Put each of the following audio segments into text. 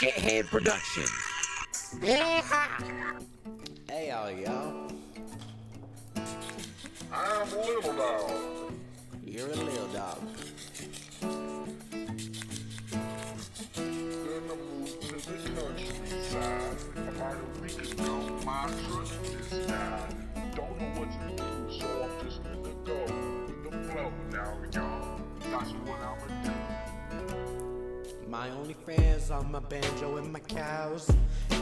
Shithead Productions. Hey, all y'all. I'm a little dog. You're a little dog. Gonna move to the countryside. About a week ago, my truck just died. Don't know what to do, so I'm just gonna go with the flow now, y'all. That's what I'ma do. My only friends are my banjo and my cows.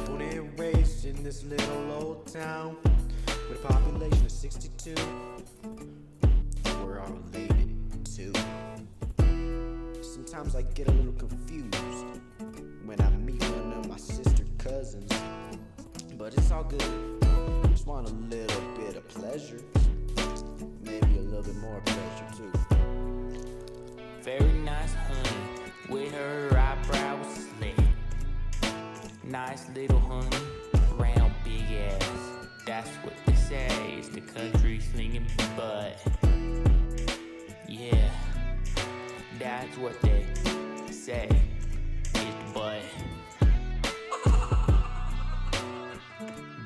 Born and raised in this little old town with a population of 62. We're all related too. Sometimes I get a little confused when I meet one of my sister cousins, but it's all good. Just want a little bit of pleasure, maybe a little bit more pleasure too. Very nice honey, with her eyebrows slit. Nice little honey, round big ass. That's what they say, it's the country slinging butt. Yeah, that's what they say, it's the butt.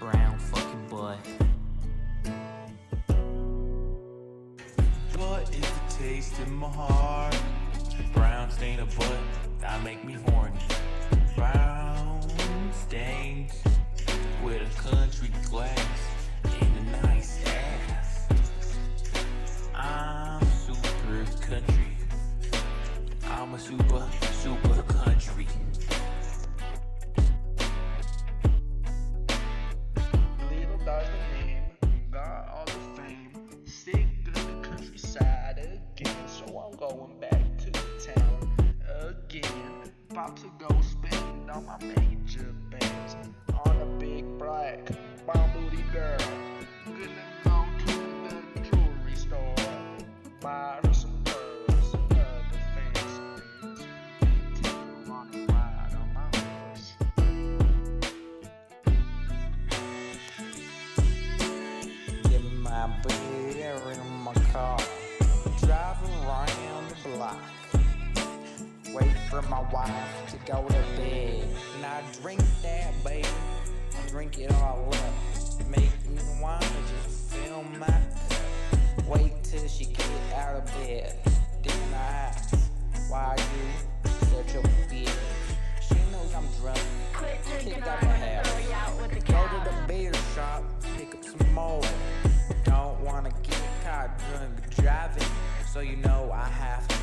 Brown fucking butt. What is the taste in my heart? Brown stain of butt, that make me horny. Brown stains with a country glass and a nice ass. I'm super country. I'm a super country. Little dog's the name, got all the fame. Sick of the countryside again, so I'm going back to the town again. About to go spend on my major bands on a big black brown booty girl. Gonna go to the jewelry store, buy her some pearls and other fancy things. Take her on a ride on my horse. Get my beer in my car, drive around the block, wait for my wife to go to bed, and I drink that baby, I drink it all up, make me wanna just fill my cup, wait till she get out of bed, then I ask, why you such a bitch? She knows I'm drunk, kick out my house, go to the beer shop, pick up some more. Don't wanna get caught drunk driving, so you know I have to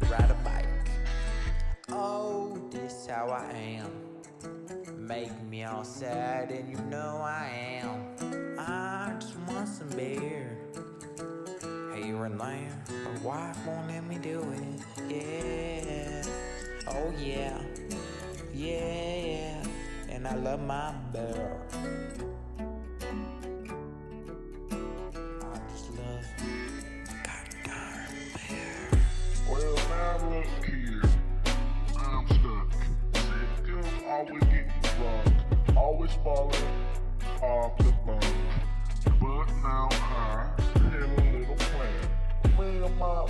ride a bike. Oh, this how I am. Make me all sad, and you know I am. I just want some beer here and there. My wife won't let me do it. Yeah. Oh yeah. Yeah. And I love my beer. Well, now look here, I'm stuck. Sick of always getting drunk, always falling off the bunk. But now I had a little plan. Me and my